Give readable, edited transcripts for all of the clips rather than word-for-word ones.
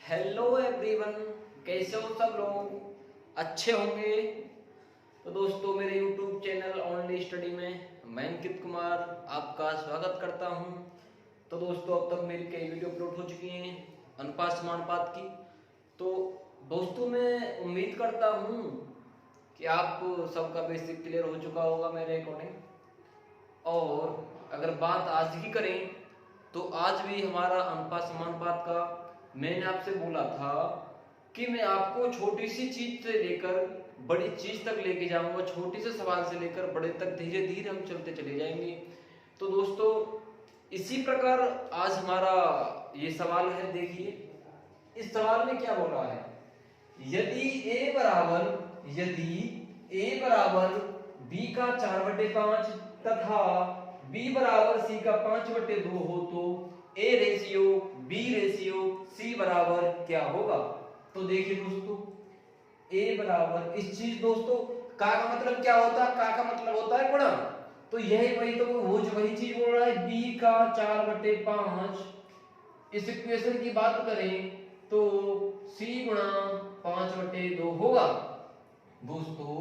Hello everyone, कैसे हो सब लोग? अच्छे होंगे। तो दोस्तों, मेरे यूट्यूब चैनल ओनली स्टडी में मैं अंकित कुमार आपका स्वागत करता हूं। तो दोस्तों, अब तक मेरी कई वीडियो अपलोड हो चुकी हैं अनुपात समानुपात की। तो दोस्तों, मैं उम्मीद करता हूं कि आप सबका बेसिक क्लियर हो चुका होगा मेरे अकॉर्डिंग। और अगर बात आज की करें तो आज भी हमारा अनुपात समानुपात का मैंने आपसे बोला था कि मैं आपको छोटी सी चीज से लेकर बड़ी चीज तक लेके जाऊंगा, छोटे से सवाल से लेकर बड़े तक धीरे धीरे हम चलते चले जाएंगे। तो दोस्तों, इसी प्रकार आज हमारा ये सवाल है। देखिए, इस सवाल में क्या बोल रहा है, यदि a बराबर b का 4/5 तथा b बराबर c का 5/2 हो तो a ratio b ratio c बराबर क्या होगा। तो देखिए दोस्तों, a बराबर इस चीज दोस्तों का मतलब क्या होता है, का मतलब होता है गुणा। तो यही वही तो वही चीज बोल रहा है, b का 4/5। इस इक्वेशन की बात करें तो c गुणा 5/2 होगा। दोस्तों,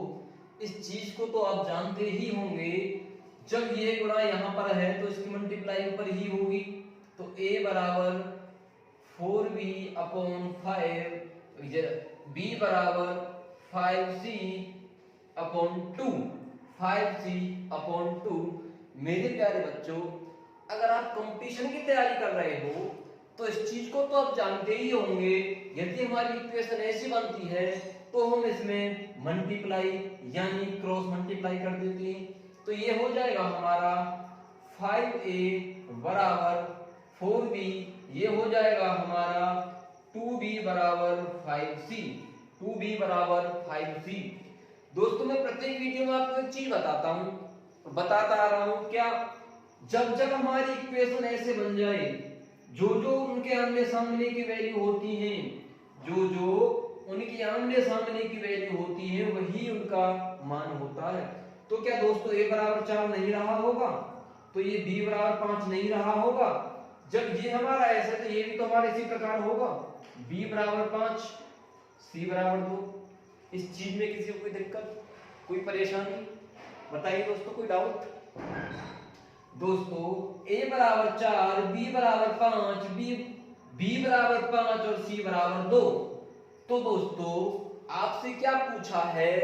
इस चीज को तो आप जानते ही होंगे, जब ये गुणा यहां पर है तो इसकी मल्टीप्लाई ऊपर ही होगी। तो a बराबर 4b/5, b बराबर 5c/2, 5c/2। मेरे प्यारे बच्चों, अगर आप कंपटीशन की तैयारी कर रहे हो तो इस चीज को तो आप जानते ही होंगे, यदि हमारी इक्वेशन ऐसी बनती है तो हम इसमें मल्टीप्लाई यानी क्रॉस मल्टीप्लाई कर देते हैं। तो ये हो जाएगा हमारा 5a बराबर 4b, ये हो जाएगा हमारा 2b बराबर 5c, 2b बराबर 5c। दोस्तों, मैं प्रत्येक वीडियो में आपको एक चीज बताता आ रहा हूं, क्या, जब जब हमारी इक्वेशन ऐसे बन जाए, जो जो उनके आमने सामने की वैल्यू होती है, जो जो उनकी आमने सामने की वैल्यू होती है वही उनका मान होता है। तो क्या दोस्तों, a बराबर 4 नहीं रहा होगा, तो ये b बराबर 5 नहीं रहा होगा। जब ये हमारा ऐसा, तो ये भी तो हमारा इसी प्रकार होगा, b बराबर 5 c बराबर 2। इस चीज में किसी को कोई दिक्कत, कोई परेशानी बताइए दोस्तों, कोई डाउट? दोस्तों, a बराबर 4, b बराबर 5, b बराबर 5 और c बराबर 2। तो दोस्तों, आपसे क्या पूछा है,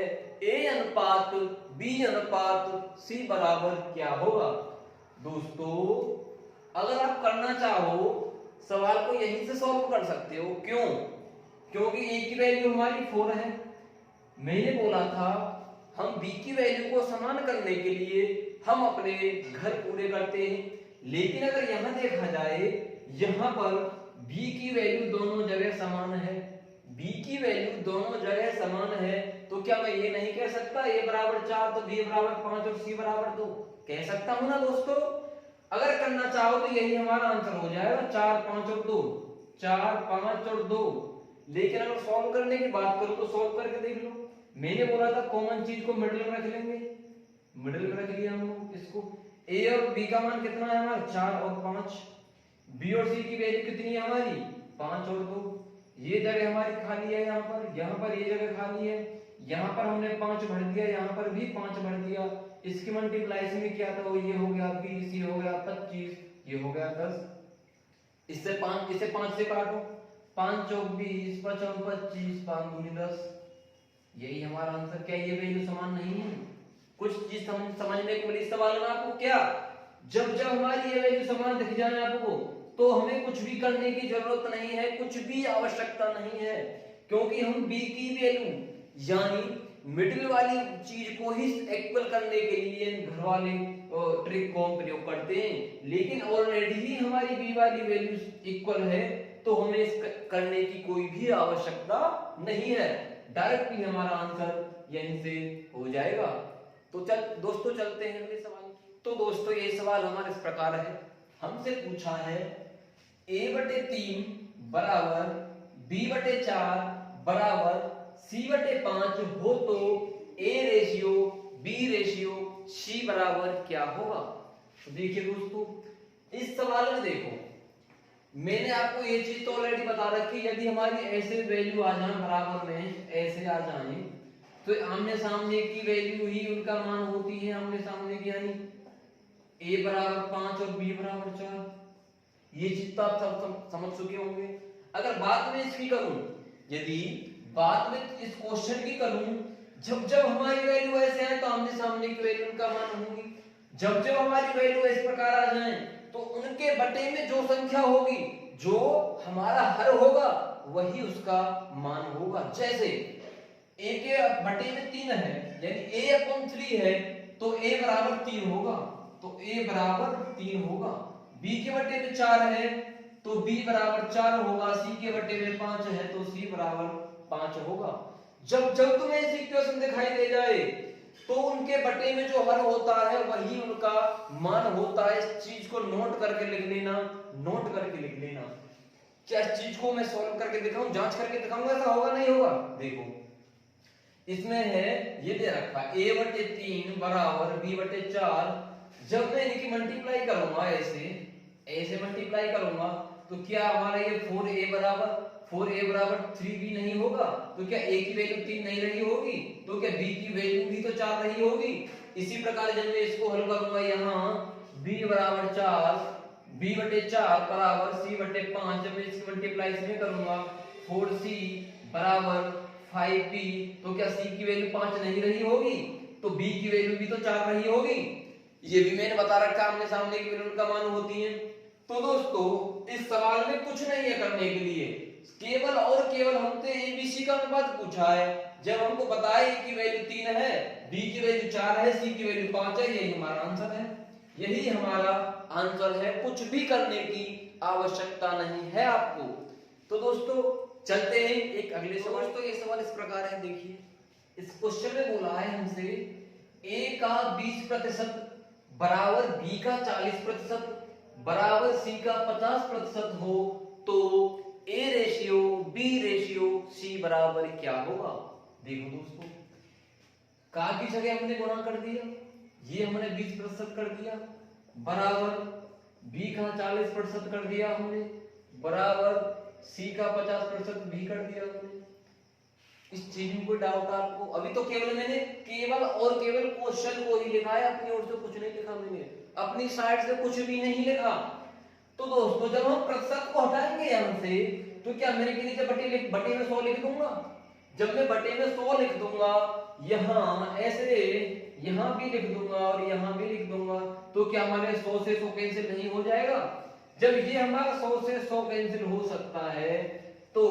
a अनुपात b अनुपात c बराबर क्या होगा। दोस्तों, अगर आप करना चाहो सवाल को यहीं से सॉल्व कर सकते हो। क्यों? क्योंकि a की वैल्यू हमारी 4 है। मैंने बोला था हम b की वैल्यू को समान करने के लिए हम अपने घर पूरे करते हैं, लेकिन अगर यहां देखा जाए, यहां पर b की वैल्यू दोनों जगह समान है, b की वैल्यू दोनों जगह समान है। तो क्या मैं ये नहीं कह सकता a बराबर 4 तो b बराबर 5 और c बराबर 2? कह सकता हूं ना दोस्तों। अगर करना चाहो तो यही हमारा आंसर हो जाएगा, 4 5 और 2, 4 5 और 2। लेकिन अगर सॉल्व करने की बात करूं तो सॉल्व करके देख लो। मैंने बोला था कॉमन चीज को मिडिल में रख लेंगे, मिडिल में रख लिया हम लोग इसको। a और b का मान कितना है हमारा, 4 और 5। b और c की वैल्यू कितनी है हमारी, 5 और 2। ये जगह हमारी खाली है, यहाँ पर ये जगह खाली है, यहाँ पर हमने 5 भर दिया, यहाँ पर भी 5 भर दिया। इसकी मल्टीप्लाइज में क्या था, ये हो गया 20, ये हो गया 25, ये हो गया 10। इसे 5 से काटो, 5 चौक 20, 5 चौक 25, 5 दूनी 10। यही हमारा आंसर। क्या ये वैल्यू समान नहीं है? कुछ चीज समझने को मिली सवाल में आपको। क्या, जब जब हमारी ये वैल्यू समान दिख जाए आपको, तो हमें कुछ भी करने की जरूरत नहीं है, कुछ भी आवश्यकता नहीं है, क्योंकि हम b की वैल्यू यानी मिडिल वाली चीज को ही इक्वल करने के लिए घर वाले ट्रिक को हम प्रयोग करते हैं। लेकिन ऑलरेडी ही हमारी b वाली वैल्यू इक्वल है, तो हमें इस करने की कोई भी आवश्यकता नहीं है, डायरेक्टली हमारा आंसर यहीं से हो जाएगा। तो दोस्तों, चलते हैं अगले सवाल की। तो दोस्तों, ये सवाल हमारे इस प्रकार है, हमसे पूछा है a/3 बराबर b/4 बराबर c/5 हो तो a ratio b ratio c बराबर क्या होगा। तो देखिए दोस्तों, इस सवाल में देखो, मैंने आपको ये चीज तो ऑलरेडी बता रखी, यदि हमारी ऐसे वैल्यू आ जाए बराबर में, ऐसे आ जाए, तो आमने सामने की वैल्यू ही उनका मान होती है, आमने सामने की, यानी a बराबर 5 और b बराबर 4। ये चीज तो आप सब समझ चुके होंगे। अगर बात में इसकी करूं, यदि बात में इस क्वेश्चन की करूं, जब जब हमारी वैल्यू ऐसे आए तो आमने सामने की वैल्यू उनका मान होगी। जब जब हमारी वैल्यू इस प्रकार आ जाए तो उनके बटे में जो संख्या होगी, जो हमारा हर होगा, वही उसका मान होगा। जैसे a के बटे में 3 है, यानी a/3 है, तो a बराबर 3 होगा, तो a बराबर 3 होगा। b के बटे में 4 है, तो b बराबर 4 होगा। c के बटे में 5 है, तो c बराबर 5 होगा। जब जब तुम्हें ऐसी इक्वेशन दिखाई दे जाए तो उनके बटे में जो हर होता है वही उनका मान होता है। इस चीज को नोट करके लिख लेना, नोट करके लिख लेना। क्या इस चीज को मैं सॉल्व करके दिखाऊं, जांच करके दिखाऊंगा, ऐसा होगा नहीं होगा? देखो इसमें है, ये दे रखा a/3 बराबर b/4। जब मैं इनकी मल्टीप्लाई करूंगा, ऐसे मल्टीप्लाई करूंगा, तो क्या हमारा ये 4a बराबर 3b नहीं होगा? तो क्या a की वैल्यू 3 नहीं रही होगी? तो क्या b की वैल्यू भी तो 4 रही होगी? इसी प्रकार जब मैं इसको हल करूंगा, यहाँ b बराबर 4, b/4 बराबर c/5, जब मैं इसकी मल्टीप्लाई इसमें करूंगा 4c बराबर 5b, तो क्या c की वैल्यू 5 नहीं रही होगी? तो b की वैल्यू भी तो 4 रही होगी। ये भी मैंने बता रखा, आमने सामने की वैल्यू का मान होती है। तो दोस्तों इस सवाल में कुछ नहीं है करने के लिए, केवल और केवल हमसे एबीसी का अनुपात पूछा है। जब हमको पता है a की वैल्यू 3 है, b की वैल्यू 4 है, c की वैल्यू 5 है, यही हमारा आंसर है, यही हमारा आंसर है। कुछ भी करने की आवश्यकता नहीं है आपको। तो दोस्तों चलते हैं एक अगले सवाल। तो ये सवाल इस प्रकार है, देखिए इस क्वेश्चन में बोला है हमसे a का 20% बराबर b का 40% बराबर c का 50% हो, तो a ratio b ratio c बराबर क्या होगा? देखो दोस्तों, का की जगह हमने गुणा कर दिया, ये हमने 20% कर दिया, बराबर b का 40% कर दिया हमने, बराबर c का 50% भी कर दिया हमने। इस चीज में कोई डाउट आपको? अभी तो केवल मैंने केवल और केवल क्वेश्चन को ही लिखा है, अपनी ओर से कुछ नहीं लिखा, मैंने अपनी साइड से कुछ भी नहीं लिखा। तो दोस्तों जब हम प्रतिशत को हटाएंगे यहां से, तो क्या मैंने के नीचे बटे में 100 लिख दूंगा? जब मैं बटे में 100 लिख दूंगा, यहां ऐसे यहां भी लिख दूंगा और यहां भी लिख दूंगा, तो क्या हमारे 100 से 100 कैंसिल नहीं हो जाएगा? जब ये हमारा 100 से 100 कैंसिल हो सकता है, तो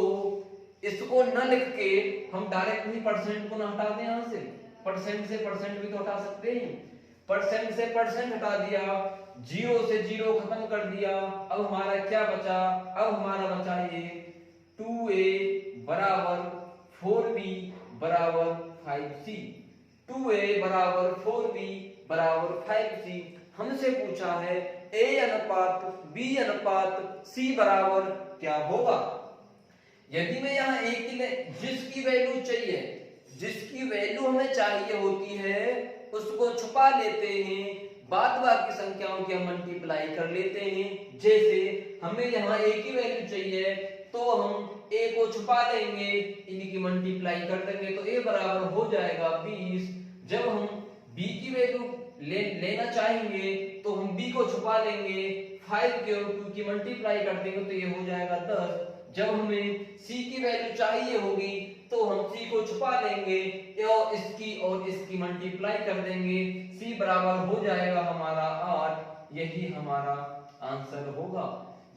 इसको न लिख के हम डायरेक्ट ही परसेंट को ना हटा दें, यहां से परसेंट भी तो हटा सकते हैं। परसेंट से परसेंट हटा दिया, जीरो से जीरो खत्म कर दिया, अब हमारा क्या बचा? अब हमारा बचा ये 2a बराबर 4b बराबर 5c। 2a बराबर 4b बराबर 5c। हमसे पूछा है a अनुपात b अनुपात c बराबर क्या होगा? यदि मैं यहाँ a की जिसकी वैल्यू चाहिए, जिसकी वैल्यू हमें चाहिए होती है, उसको छुपा लेते हैं, बाद बाकी संख्याओं की हम मल्टीप्लाई कर लेते हैं। जैसे हमें यहाँ a की वैल्यू चाहिए, तो हम a को छुपा लेंगे, इनकी मल्टीप्लाई कर देंगे, तो a बराबर हो जाएगा 20। जब हम b की वैल्यू लेना चाहेंगे, तो हम b को छुपा लेंगे, 5 के और 2 की मल्टीप्लाई कर देंगे, तो ये हो जाएगा 10। जब हमें c की वैल्यू चाहिए होगी, तो हम c को छुपा लेंगे और इसकी मल्टीप्लाई कर देंगे, c बराबर हो जाएगा हमारा 8। यही हमारा आंसर होगा,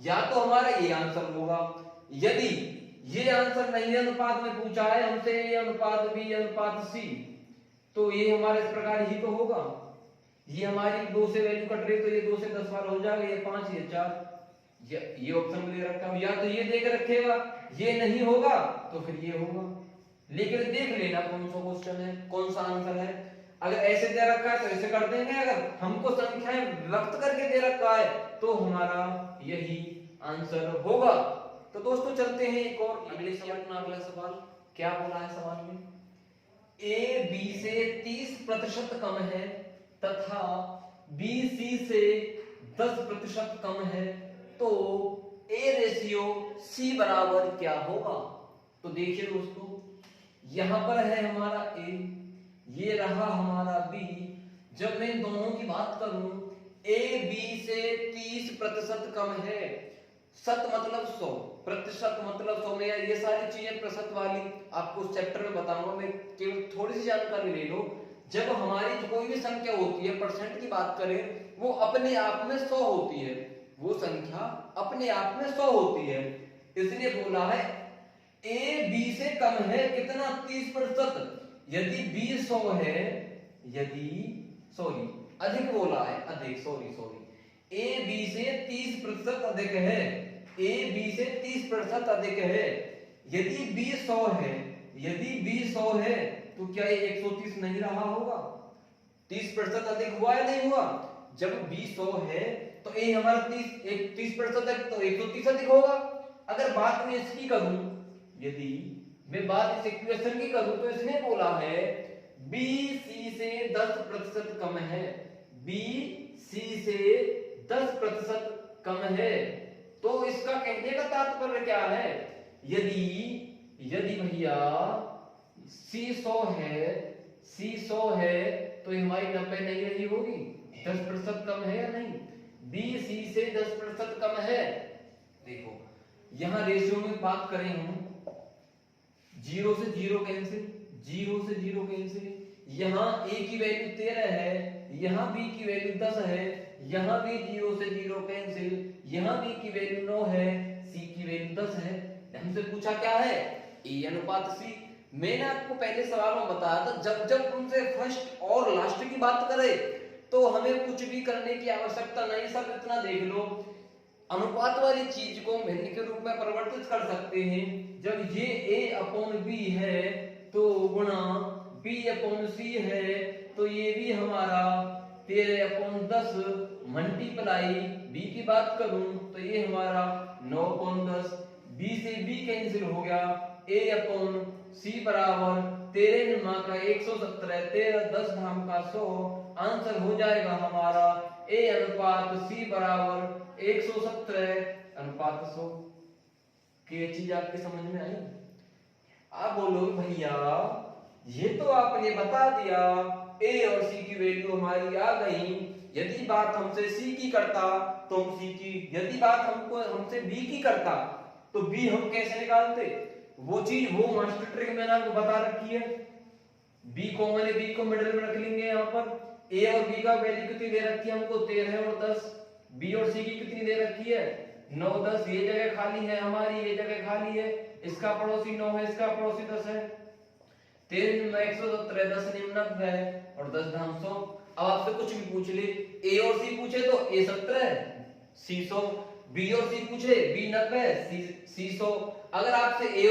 या तो हमारा ये आंसर होगा। यदि ये आंसर नहीं, अनुपात में पूछा है हमसे a अनुपात b अनुपात c, तो ये हमारे इस प्रकार ही तो होगा। ये हमारी 2 से वैल्यू कट रही, तो ये 2 से 10 बार हो जाएगा, ये 5 ये 4, ये ऑप्शन में दे रखा है। या तो ये देकर रखेगा, ये नहीं होगा तो फिर ये होगा। लेकिन देख लेना कौन सा क्वेश्चन है, कौन सा आंसर है। अगर ऐसे दे रखा है तो ऐसे कर देंगे, अगर हमको संख्याएं व्यक्त करके दे रखा है तो हमारा यही आंसर होगा। तो दोस्तों चलते हैं एक और अगले सवाल। अगला सवाल क्या बोला है सवाल में? a b से 30% कम है तथा b c से 10% कम है, तो ए रेशियो सी बराबर क्या होगा। तो देखिए दोस्तों, यहां पर है हमारा ए, ये रहा हमारा बी। जब मैं इन दोनों की बात करूं, ए बी से 30% कम है, शत मतलब 100, प्रतिशत मतलब 100 में, ये सारी चीजें प्रतिशत वाली आपको उस चैप्टर में बताऊंगा, मैं केवल थोड़ी सी जानकारी ले लो। जब हमारी कोई भी संख्या होती है, परसेंट की बात करें, वो अपने आप में 100 होती है, वो संख्या अपने आप में 100 होती है। इसलिए बोला है ए बी से कम है कितना, 30%। यदि बी 100 है, यदि सॉरी अधिक बोला है, अधिक, सॉरी ए बी से 30% अधिक है, ए बी से 30% अधिक है। यदि बी 100 है, यदि बी 100 है तो क्या ये 130 नहीं रहा होगा? 30% अधिक हुआ या नहीं हुआ? जब बी 100 है तो ए हमारा 30% है तो 130 अधिक होगा। अगर बात मैं इसकी करूं, यदि मैं बात इस इक्वेशन की करूं, तो इसने बोला है बी सी से 10% कम है, बी सी से 10% कम है। तो इसका कहने का तात्पर्य क्या है? यदि भैया सी 100 है, सी 100 है तो हमारी 90 नहीं रही होगी, 10% कम है या नहीं? बी सी से 10% कम है। देखो यहां रेशियो में बात करें हम, 0 से 0 कैंसिल, 0 से 0 कैंसिल, यहां a की वैल्यू 13 है, यहां b की वैल्यू 10 है, यहां भी 0 से 0 कैंसिल, यहां b की वैल्यू 9 है, c की वैल्यू 10 है। हमसे पूछा क्या है? a अनुपात c। मैंने आपको पहले सवाल में बताया था, जब जब तुमसे फर्स्ट और लास्ट की बात करे तो हमें कुछ भी करने की आवश्यकता नहीं, सब इतना देख लो, अनुपात वाली चीज को भिन्न के रूप में परिवर्तित कर सकते हैं। जब ये a/b है तो गुणा b/c है, तो ये भी हमारा 13/10 मल्टीप्लाई b की बात करूं तो ये हमारा 9/10, b से b कैंसिल हो गया, a/c बराबर 13 × का 117, 13 10 धाम का 100, आंसर हो जाएगा हमारा a अनुपात c बराबर 117/100। ये चीज आपके समझ में आई? आप बोलोगे भैया ये तो आपने बता दिया, a और c की वैल्यू हमारी आ गई, यदि बात हमसे c की करता तो हम c की, यदि बात हमसे b की करता तो b हम कैसे निकालते? वो चीज, वो मास्टर ट्रिक मैंने आपको बता रखी है। b कॉमन है, b को मिडिल में रख लेंगे। यहाँ पर a और b का वैल्यू कितनी दे रखी है हमको? 13 और 10। b और c की कितनी दे रखी है? 9 10। ये जगह खाली है हमारी, ये जगह खाली है, इसका पड़ोसी 9 है, इसका पड़ोसी 10 है, 13 में 117, 10 90 है और 10 धाम 100। अब आपसे कुछ भी पूछ ले, a और c पूछे तो a 70, c 100, b और c पूछे b 90, c 100। अगर आपसे a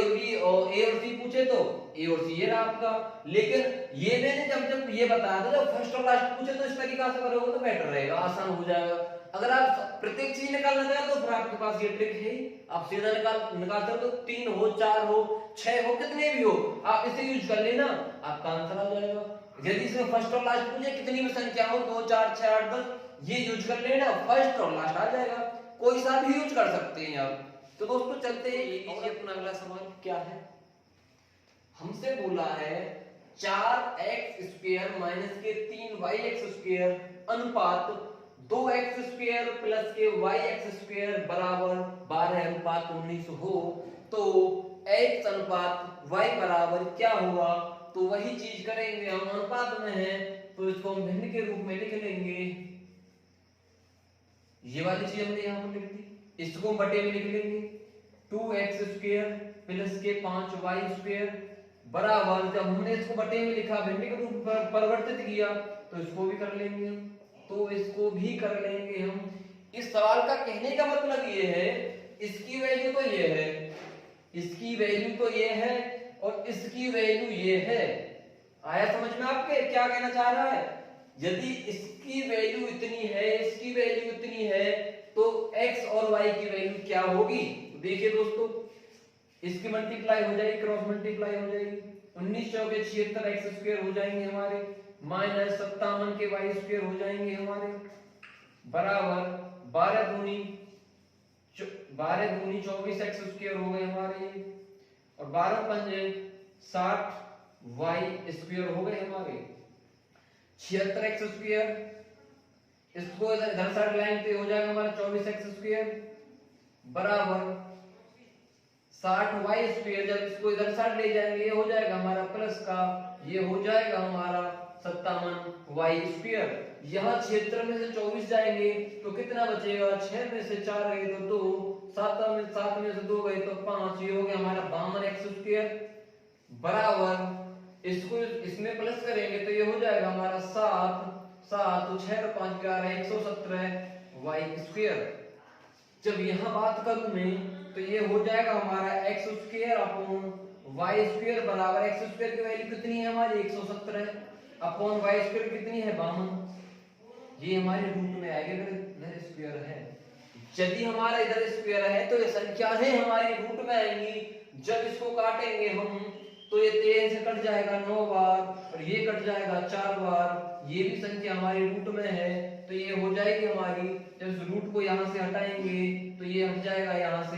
और c पूछे तो a और c ये रहा आपका। लेकिन ये मैंने जब ये बताया था, जब फर्स्ट और लास्ट पूछे तो इस तरीका से करोगे तो बेटर रहेगा, आसान हो जाएगा। अगर आप प्रत्येक चीज निकालना चाहे तो फिर आपके पास ये ट्रिक है, आप सीधा निकाल सकते हो, 3 हो 4 हो 6 हो कितने भी हो, आप इसे यूज कर लेना, आपका आंसर आ जाएगा। यदि इसमें फर्स्ट और लास्ट पूछे कितनी भी संख्या हो, 2 4 6 8 10, ये यूज कर लेना, फर्स्ट और लास्ट आ जाएगा, कोई सा भी यूज कर सकते हैं आप। तो दोस्तों चलते हैं, ये लीजिए अपना अगला सवाल क्या है। हमसे बोला है 4x² माइनस के 3yx² अनुपात 2x² प्लस के yx² बराबर 12:19 हो, तो x अनुपात y बराबर क्या होगा? तो वही चीज करेंगे, हम अनुपात में है तो इसको हम भिन्न के रूप में लिख लेंगे। ये वाली चीज हमने यहाँ पर लिख दी, इसको हम बटे में लिख लेंगे, 2x² प्लस के 5y² बराबर, जब हमने इसको बटे में लिखा, भिन्न के रूप में परिवर्तित किया तो इसको भी कर लेंगे हम, तो इसको भी कर लेंगे हम। इस सवाल का कहने का मतलब ये है, इसकी वैल्यू तो ये है, इसकी वैल्यू तो ये है और इसकी वैल्यू ये है। आया समझ में आपके क्या कहना चाह रहा है? यदि इसकी वैल्यू इतनी है, इसकी वैल्यू इतनी है, तो x और y की वैल्यू क्या होगी? तो देखिए दोस्तों, इसकी मल्टीप्लाई हो जाएगी, क्रॉस मल्टीप्लाई हो जाएगी, 19 चौके 76 x² हो जाएंगे हमारे, माइनस 57 के y² हो जाएंगे हमारे, बराबर 12 दूनी 12 दूनी 24 एक्स स्क्वायर हो गए हमारे, और 12 पंजे 60 वाई स्क्वायर हो गए हमारे। 76 एक्स स्क्वायर, इसको इधर साइड लाइन पे हो जाएगा हमारा 24 एक्स स्क्वायर बराबर 60 वाई स्क्वायर। जब इसको इधर साइड ले जाएंगे ये हो जाएगा हमारा प्लस का, ये हो जाएगा हमारा 57 वाई स्क्वायर। यहाँ क्षेत्र में से 24 जाएंगे तो कितना बचेगा, 6 में से 4 गए तो 2, 7 में से 2 गए तो 5, ये हो गया हमारा 52 एक्स स्क्वायर बराबर, इसको इसमें प्लस करेंगे तो ये हो जाएगा हमारा 7 तो 6 और 5 11 117 वाई स्क्वायर। जब यहाँ बात करूं मैं तो ये हो जाएगा हमारा x square upon y square बराबर, एक्स स्क्वायर की वैल्यू कितनी है हमारी 117 अपॉन वाई स्क्वायर कितनी है 52, ये हमारे रूट में आएगा अगर इधर स्क्वायर है। यदि हमारा इधर स्क्वायर है तो ये संख्याएं हमारी रूट में आएंगी। जब इसको काटेंगे हम तो ये 13 से कट जाएगा 9 बार और ये कट जाएगा 4 बार, ये भी संख्या हमारी रूट में है तो ये हो जाएगी हमारी। जब इस रूट को यहाँ से हटाएंगे तो ये हट जाएगा यहाँ से,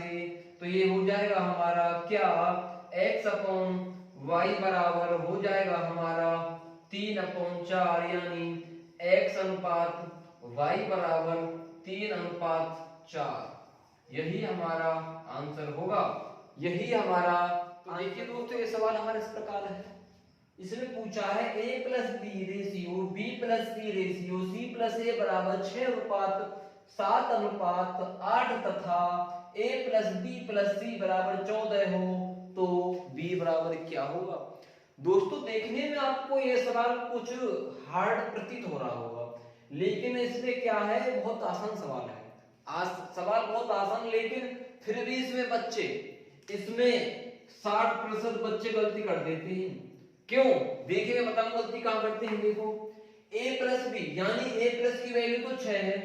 तो ये हो जाएगा हमारा क्या, x अपॉन वाई बराबर हो जाएगा हमारा 3/4, यानी x अनुपात y बराबर 3/4। यही हमारा आंसर होगा, यही हमारा। तो देखिए दोस्तों ये सवाल हमारे इस प्रकार है, इसमें पूछा है a plus b ratio b plus c ratio c plus a बराबर 6:7:8 तथा a plus b plus c बराबर 14 हो तो b बराबर क्या होगा। दोस्तों देखने में आपको ये सवाल कुछ हार्ड प्रतीत हो रहा होगा, लेकिन इसमें क्या है, बहुत आसान सवाल है। सवाल बहुत आसान, लेकिन फिर भी इसमें बच्चे, इसमें 60% बच्चे गलती कर देते हैं। क्यों, देखिए मैं बताऊं गलती कहां करते हैं। देखो a प्लस बी, यानी a प्लस की वैल्यू तो 6 है,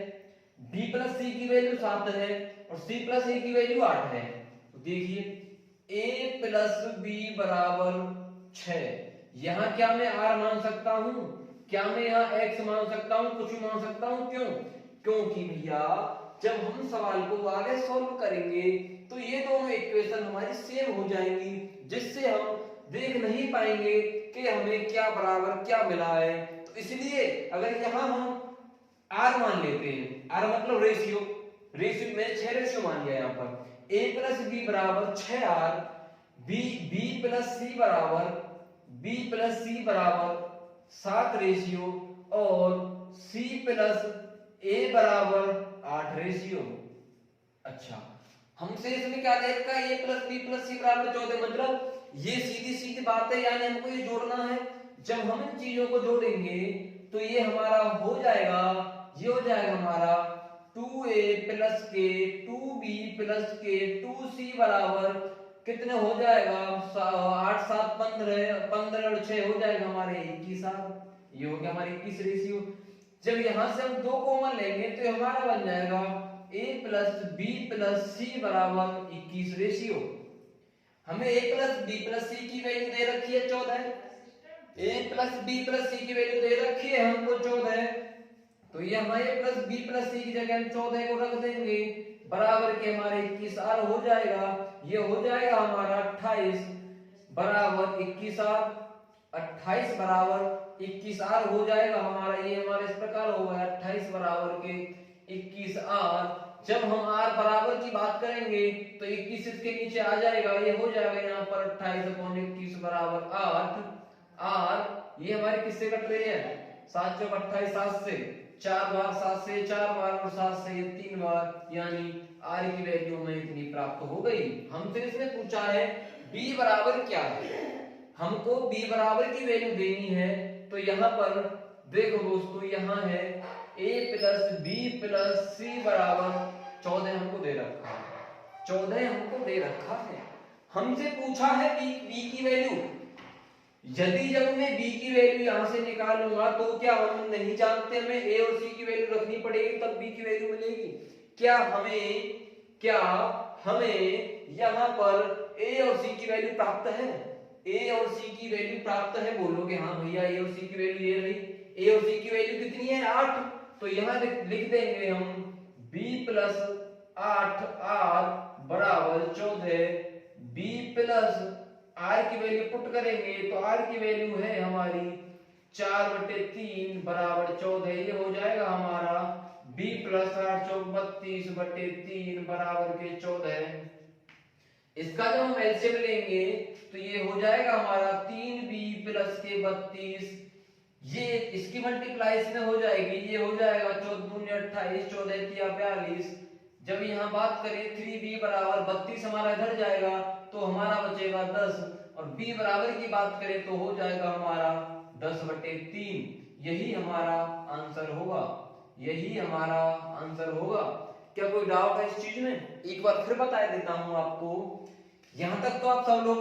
b प्लस c की वैल्यू 7 है और c प्लस a की वैल्यू 8 है। तो देखिए a प्लस b बराबर 6, यहाँ क्या मैं r मान सकता हूं, क्या मैं यहाँ x मान सकता हूं, कुछ भी मान सकता हूं। क्यों, क्योंकि भैया जब हम सवाल को आगे सॉल्व करेंगे तो ये दोनों इक्वेशन हमारी सेम हो जाएंगी, जिससे हम देख नहीं पाएंगे कि हमें क्या बराबर क्या मिला है। तो इसलिए अगर यहाँ हम r मान लेते हैं, r मतलब रेशियो, रेशियो में 6 रेशियो मान लिया यहाँ पर, a प्लस बी बराबर 6r, b प्लस c बराबर 7 रेशियो और c प्लस a बराबर 8 रेशियो। अच्छा, हमसे इसमें क्या दे रखा है, a plus b plus c बराबर 14, मतलब ये सीधी सीधी बात है, यानी हमको ये जोड़ना है। जब हम इन चीजों को जोड़ेंगे तो ये हमारा हो जाएगा, ये हो जाएगा हमारा 2a plus k 2b plus k 2c बराबर कितने हो जाएगा 8 7 15 और 6 हो जाएगा हमारे 21। ये हो गया हमारे 21 रेशियो। जब यहां से हम 2 कॉमन लेंगे तो हमारा बन जाएगा a plus b plus c बराबर 21 रेशियो। हमें a plus b plus c की वैल्यू दे रखी है 14, a plus b plus c की वैल्यू दे रखी है हमको 14, तो ये हमारे a plus b plus c की जगह हम 14 को रख देंगे बराबर के हमारे 21 r हो जाएगा। ये हो जाएगा हमारा 28 बराबर 21 r, 28 बराबर 21 r हो जाएगा हमारा। ये हमारे इस प्रकार होगा 28 बराबर के 21 r। जब हम r बराबर की बात करेंगे तो 21 इसके नीचे आ जाएगा, ये हो जाएगा यहाँ पर 28/21 बराबर 8 r। ये हमारे किससे कट रही है, 7 चौक 28, 7 से 4 बार, 7 से 4 बार और 7 से 3 बार, यानी r की वैल्यू हमें इतनी प्राप्त हो गई। हमसे इसने पूछा है b बराबर क्या है, हमको b बराबर की वैल्यू देनी है। तो यहाँ पर देखो दोस्तों, यहाँ है a plus b plus c बराबर 14 हमको दे रखा है, 14 हमको दे रखा है। हमसे पूछा है b की वैल्यू। यदि जब मैं b की वैल्यू यहाँ से निकालूंगा तो क्या हम नहीं जानते, हमें a और c की वैल्यू रखनी पड़ेगी तब b की वैल्यू मिलेगी। क्या हमें यहाँ पर a और c की वैल्यू प्राप्त है, a और c की वैल्यू प्राप्त है, बोलोगे हाँ भैया a और c की वैल्यू ये रही, a और c की वैल्यू कितनी है 8। तो यहाँ लिख देंगे हम b प्लस 8 आर बराबर 14, बी प्लस आर की वैल्यू पुट करेंगे तो आर की वैल्यू है हमारी 4/3 बराबर 14, ये हो जाएगा हमारा b प्लस 8 चौक 32/3 बराबर के 14। इसका जब हम एलसीएम लेंगे तो ये हो जाएगा हमारा 3b प्लस के 32, ये इसकी मल्टीप्लाई इसमें हो जाएगी, ये हो जाएगा 14 दूनी 28, 14 तिया 42। जब यहाँ बात करें 3b बराबर 32 हमारा इधर जाएगा तो हमारा बचेगा 10, और b बराबर की बात करें तो हो जाएगा हमारा 10/3। यही हमारा आंसर होगा, यही हमारा आंसर होगा। क्या कोई डाउट है इस चीज में? एक बार फिर बता देता हूं आपको। यहां तक तो आप सब लोग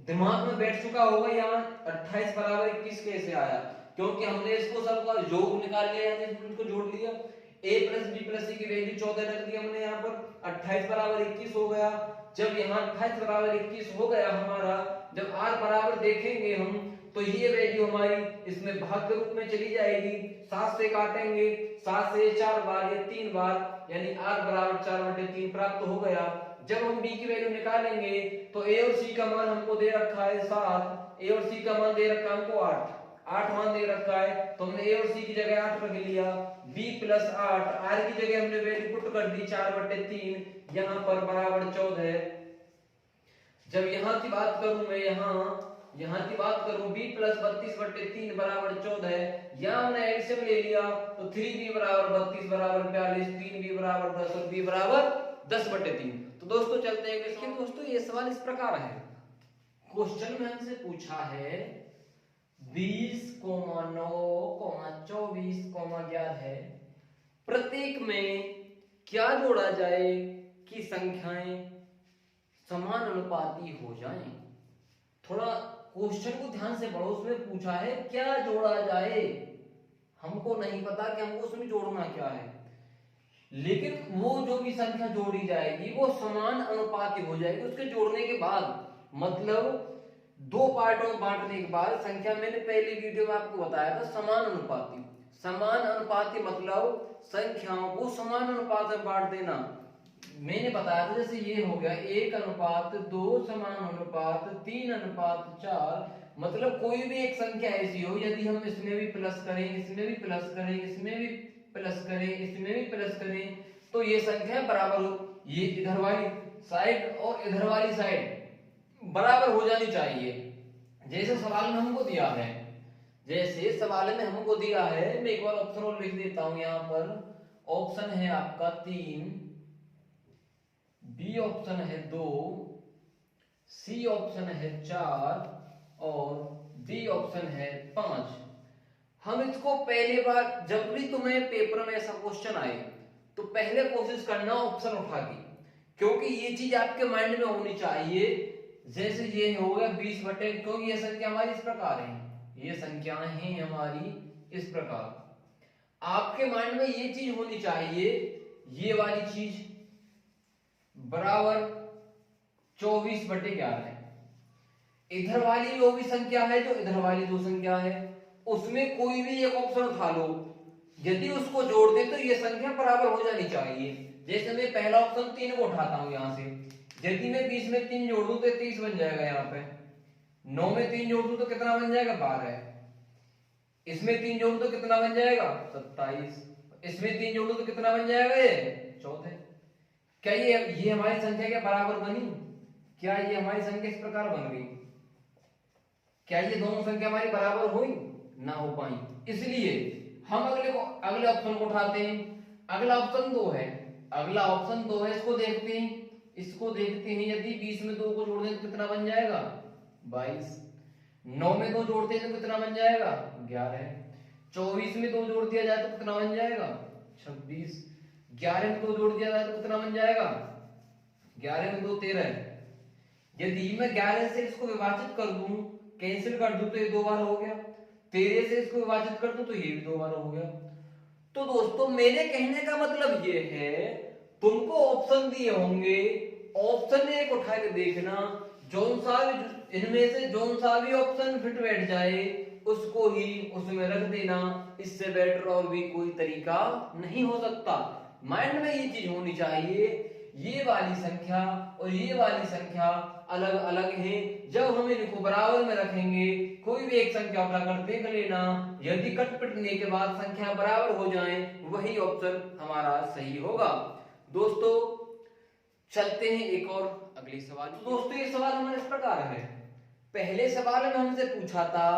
दिमाग में बैठ चुका होगा यहाँ 28 बराबर 21 कैसे आया, क्योंकि हमने इसको सबका योग निकाल लिया, यानी इनको जोड़ लिया। a प्लस बी प्लस सी की वैल्यू 14 रख दी हमने यहाँ पर, 28 बराबर 21 हो गया। जब यहाँ 28 बराबर 21 हो गया हमारा, जब r बराबर देखेंगे हम तो ये वैल्यू हमारी इसमें भाग के रूप में चली जाएगी, 7 से काटेंगे, 7 से 4 बार या 3 बार, यानी r बराबर 4/3 प्राप्त हो गया। जब हम b की वैल्यू निकालेंगे तो a और c का मान हमको दे रखा है 7, a और c का मान दे रखा है हमको 8 मान दे रखा है, तो हमने a और c की जगह 8 रख लिया। b प्लस 8 r की जगह हमने वैल्यू पुट कर दी 4/3, यहाँ पर बराबर 14। जब यहाँ की बात करूं मैं, यहाँ की बात करूं b प्लस 32/3 बराबर 14, यहाँ हमने एलसीएम ले लिया तो 3b बराबर 32 बराबर 42, 3b बराबर 10 और b बराबर 10/3। तो दोस्तों चलते हैं इसके। दोस्तों ये सवाल इस प्रकार है, क्वेश्चन में हमसे पूछा है 20, 9, 24, 11 प्रत्येक में क्या जोड़ा जाए कि संख्याएं समान अनुपाती हो जाएं। थोड़ा क्वेश्चन को ध्यान से पढ़ो, उसमें पूछा है क्या जोड़ा जाए, हमको नहीं पता कि हमको उसमें जोड़ना क्या है, लेकिन वो जो भी संख्या जोड़ी जाएगी वो समान अनुपाती हो जाएगी उसके जोड़ने के बाद। मतलब दो पार्टों में बांटने के बाद संख्या, मैंने पहले वीडियो में आपको बताया था समान अनुपाती। समान अनुपाती मतलब संख्याओं को समान अनुपात में बांट देना। मैंने बताया था जैसे ये हो गया 1:2, समान अनुपात 3:4। मतलब कोई भी एक संख्या ऐसी हो, यदि हम इसमें भी प्लस करें, इसमें भी प्लस करें, इसमें भी प्लस करें, इसमें भी प्लस करें, तो ये संख्या बराबर हो, ये इधर वाली साइड और इधर वाली साइड बराबर हो जानी चाहिए। जैसे सवाल में हमको दिया है, जैसे सवाल में हमको दिया है, मैं एक बार ऑप्शन और लिख देता हूं। यहाँ पर ऑप्शन है आपका 3, बी ऑप्शन है 2, सी ऑप्शन है 4 और डी ऑप्शन है 5। हम इसको पहले बार, जब भी तुम्हें पेपर में ऐसा क्वेश्चन आए तो पहले कोशिश करना ऑप्शन उठा के, क्योंकि ये चीज आपके माइंड में होनी चाहिए। जैसे ये हो गया 20/, क्योंकि ये संख्या हमारी इस प्रकार है, ये संख्याएं हैं हमारी इस प्रकार। आपके माइंड में ये चीज होनी चाहिए, ये वाली चीज बराबर 24/11 है। इधर वाली जो भी संख्या है, जो इधर वाली दो संख्या है, उसमें कोई भी एक ऑप्शन उठा लो, यदि उसको जोड़ दे तो ये संख्या बराबर हो जानी चाहिए। जैसे मैं पहला ऑप्शन 3 को उठाता हूं यहाँ से, यदि मैं 20 में 3 जोड़ दूं तो 30 बन जाएगा। यहाँ पे 9 में 3 जोड़ दूं तो कितना बन जाएगा 12, इसमें 3 जोड़ दूं तो कितना बन जाएगा 27, इसमें 3 जोड़ दूं तो कितना बन जाएगा ये 14। क्या ये हमारी संख्या क्या बराबर बनी? क्या ये हमारी संख्या इस प्रकार बन गई? क्या ये दोनों संख्या हमारी बराबर हुई? ना हो पाई। इसलिए हम अगले ऑप्शन को उठाते हैं। अगला ऑप्शन 2 है, अगला ऑप्शन 2 है, इसको देखते हैं, इसको देखते हैं। यदि 20 में 2 को जोड़ दें तो कितना बन जाएगा 22, 9 में 2 जोड़ते हैं तो कितना बन जाएगा 11, 24 में 2 जोड़ दिया जाए तो कितना बन जाएगा 26, 11 में 2 जोड़ दिया जाए तो कितना बन जाएगा 11 में 2 13। यदि मैं 11 से इसको विभाजित कर दूं, कैंसिल कर दूं तो ये 2 बार हो गया, 13 से इसको विभाजित कर दूं तो ये भी 2 बार हो गया। तो दोस्तों मेरे कहने का मतलब ये है, तुमको ऑप्शन दिए होंगे, ऑप्शन एक उठा के देखना, जौन सा भी इनमें से जौन सा भी ऑप्शन फिट बैठ जाए उसको ही उसमें रख देना। इससे बेटर और भी कोई तरीका नहीं हो सकता। माइंड में ये चीज होनी चाहिए, ये वाली संख्या और ये वाली संख्या अलग अलग हैं। जब हम इनको बराबर में रखेंगे, कोई भी एक संख्या उठाकर देख लेना, यदि कट पिटने के बाद संख्या बराबर हो जाए, वही ऑप्शन हमारा सही होगा। दोस्तों चलते हैं एक और अगले सवाल। तो दोस्तों ये सवाल हमारे इस प्रकार है। पहले सवाल में हमसे पूछा था,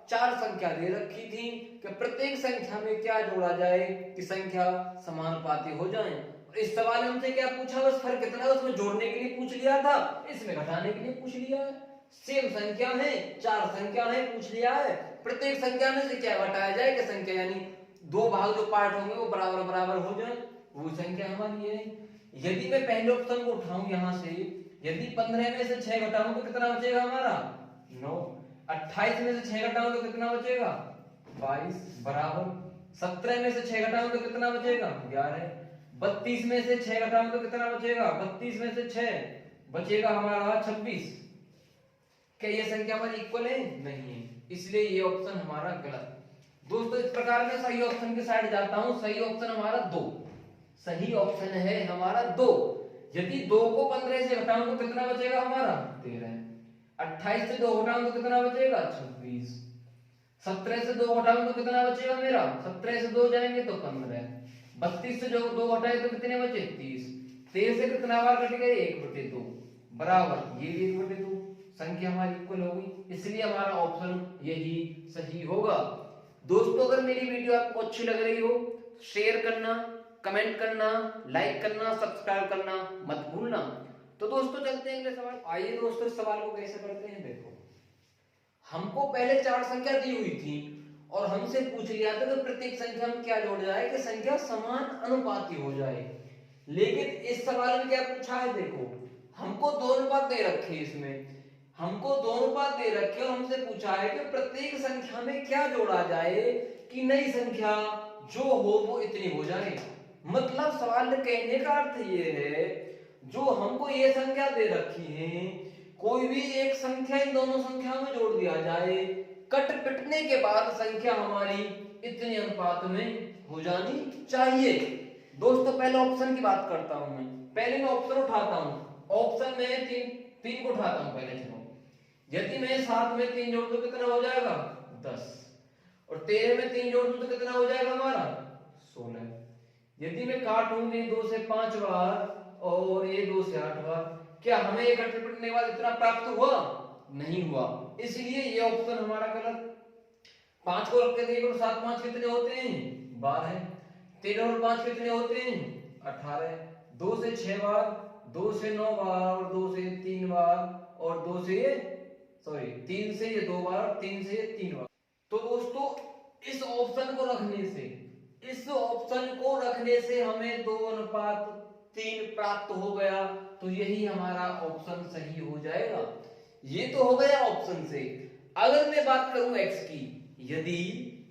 4 संख्या दे रखी थी कि प्रत्येक संख्या में क्या जोड़ा जाए कि संख्या समानुपाती हो जाए। इस सवाल में हमसे क्या पूछा, बस फर्क कितना है उसमें जोड़ने के लिए पूछ लिया था, इसमें घटाने के लिए पूछ लिया है। सेम संख्या है, 4 संख्या है, पूछ लिया है प्रत्येक संख्या में से क्या घटाया जाए कि संख्या यानी 2 भाग जो पार्ट होंगे वो बराबर बराबर हो जाए, वो संख्या हमारी है। यदि मैं पहले ऑप्शन को उठाऊं यहां से, यदि 15 में से 6 घटाऊं तो कितना बचेगा हमारा 9, 28 में से 6 घटाऊं तो कितना बचेगा 22 बराबर 17 में से 6 घटाऊं तो कितना बचेगा 11, 32 में से 6 घटाऊं तो कितना बचेगा 32 में से 6 बचेगा हमारा 26। क्या ये संख्या हमारी इक्वल है? नहीं है, इसलिए ये ऑप्शन हमारा गलत। दोस्तों इस प्रकार मैं सही ऑप्शन के साइड जाता हूं। सही ऑप्शन हमारा 2, सही ऑप्शन है हमारा 2। यदि 2 को 15 से घटाऊं तो कितना बचेगा हमारा 13, 28 से 2 घटाऊं तो कितना बचेगा 26, 17 से 2 घटाऊं तो कितना बचेगा मेरा 17 से 2 जाएंगे तो 15, 32 से जो 2 घटाए तो कितने बचे 30, 13 से कितना बार कट गए 1/2 बराबर ये 1/2 संख्या हमारी इक्वल होगी, इसलिए हमारा ऑप्शन यही सही होगा। दोस्तों अगर मेरी वीडियो आपको अच्छी लग रही हो, शेयर करना, कमेंट करना, लाइक करना, सब्सक्राइब करना मत भूलना। तो दोस्तों चलते हैं अगले सवाल। आइए दोस्तों इस सवाल को कैसे करते हैं। देखो हमको पहले 4 संख्या दी हुई थी और हमसे पूछ लिया था कि प्रत्येक संख्या में क्या जोड़ जाए कि संख्या समान अनुपाती हो जाए। लेकिन इस सवाल में क्या पूछा है, देखो हमको 2 अनुपात दे रखे, इसमें हमको 2 अनुपात दे रखे और हमसे पूछा है कि प्रत्येक संख्या में क्या जोड़ा जाए कि नई संख्या जो हो वो इतनी हो जाए। मतलब सवाल कहने का अर्थ ये है, जो हमको ये संख्या दे रखी है, कोई भी एक संख्या इन दोनों संख्याओं में जोड़ दिया जाए, कट पिटने के बाद संख्या हमारी इतने अनुपात में हो जानी चाहिए। दोस्तों पहले ऑप्शन की बात करता हूं मैं, पहले मैं ऑप्शन उठाता हूं। ऑप्शन में 3 को उठाता हूं पहले। चलो यदि मैं 7 में 3 जोड़ दूं तो कितना हो जाएगा 10, और 13 में 3 जोड़ दूं तो कितना हो जाएगा हमारा 16। यदि मैं काटूंगी 2 से 5 बार और ये 2 से 8 बार, क्या हमें ये कट पिटने के बाद इतना प्राप्त हुआ? नहीं हुआ, इसलिए ये ऑप्शन हमारा गलत। 5 को रख के देखो, 7 5 कितने होते हैं 12, 13 और 5 कितने होते हैं 18, 2 से 6 बार, 2 से 9 बार और 2 से 3 बार और 2 से 3 से ये 2 बार, 3 से 3 बार। तो दोस्तों इस ऑप्शन को रखने से, इस ऑप्शन को रखने से हमें 2:3 प्राप्त हो गया, तो यही हमारा ऑप्शन सही हो जाएगा। ये तो हो गया ऑप्शन से। अगर मैं बात करूं x की, यदि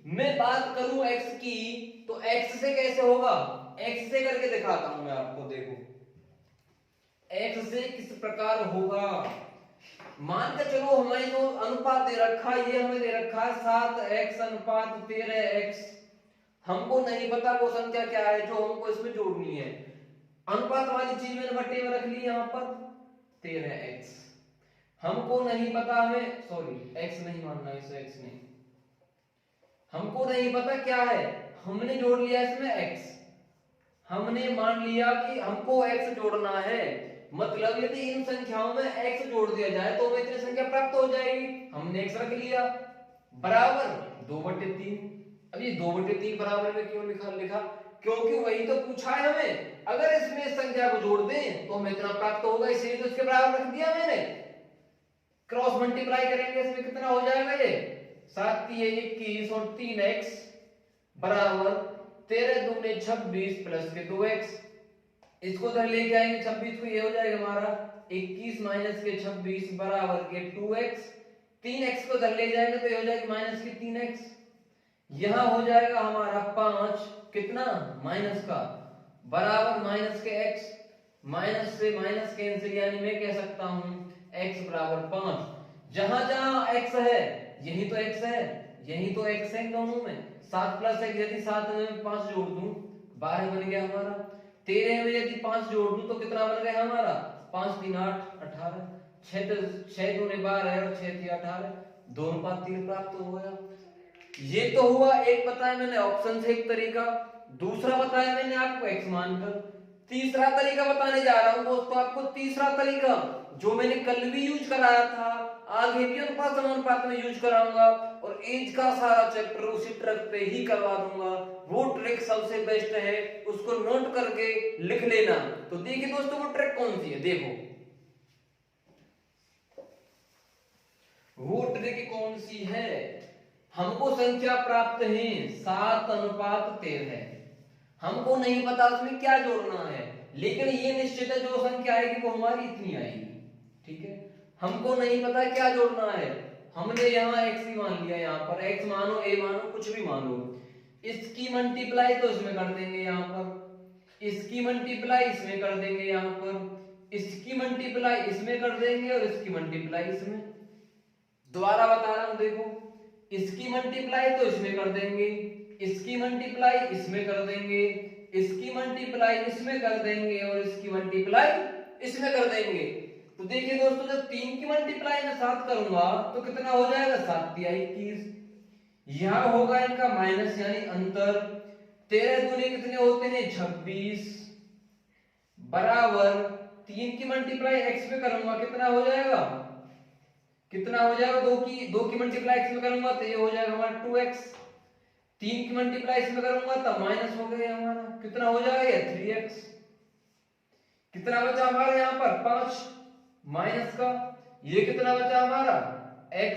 मैं बात करूं x की, तो x से कैसे होगा, x से करके दिखाता हूं मैं आपको। देखो x से किस प्रकार होगा। मान के चलो हमें जो अनुपात दे रखा है, ये हमें दे रखा है 7x अनुपात 13x। हमको नहीं पता वो संख्या क्या है जो हमको इसमें जोड़नी है। अनुपात वाली चीज मैंने बट्टे में रख ली यहां पर 13x। हमको नहीं पता, हमें x नहीं मानना, इसे x नहीं, हमको नहीं पता क्या है, हमने जोड़ लिया इसमें x। हमने मान लिया कि हमको x जोड़ना है, मतलब यदि इन संख्याओं में x जोड़ दिया जाए तो हमें इतनी संख्या प्राप्त हो जाएगी। हमने x रख लिया बराबर 2/3। अब ये 2/3 बराबर में क्यों लिखा, क्योंकि वही तो पूछा है हमें। अगर इसमें इस संख्या को जोड़ दें तो हमें इतना प्राप्त होगा, इसलिए तो इसके बराबर रख दिया मैंने। क्रॉस मल्टीप्लाई करेंगे इसमें कितना हो जाएगा, ये 7 3 21 और 3x बराबर 13 दूने 26 प्लस के 2x। इसको इधर लेके आएंगे 26 को, ये हो जाएगा हमारा 21 माइनस के 26 बराबर के 2x। 3x को इधर ले जाएंगे तो ये हो जाएगा माइनस के 3x। यहां हो जाएगा हमारा 5 कितना माइनस का बराबर माइनस के x। माइनस से माइनस कैंसिल, यानी मैं कह सकता हूं x बराबर 5। जहां जहां x है यही तो x है, यही तो x है इन दोनों में। 7 प्लस x, यदि 7 में 5 जोड़ दूं 12 बन गया हमारा। 13 में यदि 5 जोड़ दूं तो कितना बन गया हमारा, 5 3 8 18, 6 दूने 12 और 6 3 18, 2:3 प्राप्त हो गया। ये तो हुआ एक बताया मैंने ऑप्शन से एक तरीका, दूसरा बताया मैंने आपको x मानकर। तीसरा तरीका बताने जा रहा हूं दोस्तों आपको, तीसरा तरीका जो मैंने कल भी यूज कराया था, आगे भी अनुपात समानुपात में यूज कराऊंगा, और एज का सारा चैप्टर उसी ट्रिक पे ही करवा दूंगा। वो ट्रिक सबसे बेस्ट है, उसको नोट करके लिख लेना। तो देखिए दोस्तों वो ट्रिक कौन सी है, देखो वो ट्रिक कौन सी है। हमको संख्या प्राप्त है 7:13, हमको नहीं पता उसमें क्या जोड़ना है, लेकिन ये निश्चित है जो संख्या आएगी वो हमारी इतनी आएगी, ठीक है। हमको नहीं पता क्या जोड़ना है, हमने यहाँ x ही मान लिया, यहाँ पर x मानो a मानो कुछ भी मानो, इसकी मल्टीप्लाई तो इसमें कर देंगे यहाँ पर, इसकी मल्टीप्लाई इसमें कर देंगे यहाँ पर, इसकी मल्टीप्लाई इसमें कर देंगे और इसकी मल्टीप्लाई इसमें। दोबारा बता रहा हूं देखो, इसकी मल्टीप्लाई तो इसमें कर देंगे, इसकी मल्टीप्लाई इसमें कर देंगे, इसकी मल्टीप्लाई इसमें कर देंगे और इसकी मल्टीप्लाई इसमें कर देंगे। तो देखिए दोस्तों जब 3 की मल्टीप्लाई में 7 करूंगा तो कितना हो जाएगा, 7 × 21, यहां होगा इनका माइनस यानी अंतर। 13 दूनी कितने होते हैं 26, बराबर 3 की मल्टीप्लाई x में करूंगा कितना हो जाएगा, कितना हो जाएगा, 2 की मल्टीप्लाई x में करूंगा तो ये हो जाएगा हमारा 2x, 3 की मल्टीप्लाई इसमें करूंगा तो माइनस हो गया हमारा, कितना हो जाएगा ये 3x। कितना बचा हमारा यहाँ पर 5 माइनस का, ये कितना बचा हमारा x,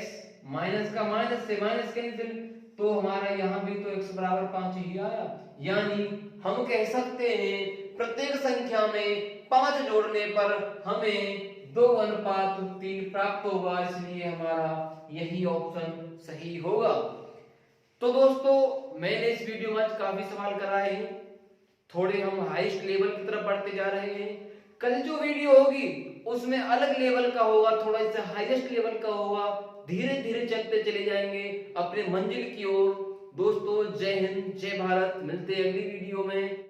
माइनस का माइनस से माइनस कैंसिल, तो हमारा यहाँ भी तो x बराबर 5 ही आया। यानी हम कह सकते हैं प्रत्येक संख्या में 5 जोड़ने पर हमें 2:3 प्राप्त होगा, इसलिए हमारा यही ऑप्शन सही होगा। तो दोस्तों मैंने इस वीडियो में आज काफी सवाल कराए हैं, थोड़े हम हाईएस्ट लेवल की तरफ बढ़ते जा रहे हैं। कल जो वीडियो होगी उसमें अलग लेवल का होगा, थोड़ा सा हाईएस्ट लेवल का होगा, धीरे धीरे चलते चले जाएंगे अपने मंजिल की ओर। दोस्तों जय हिंद जय भारत, मिलते हैं अगली वीडियो में।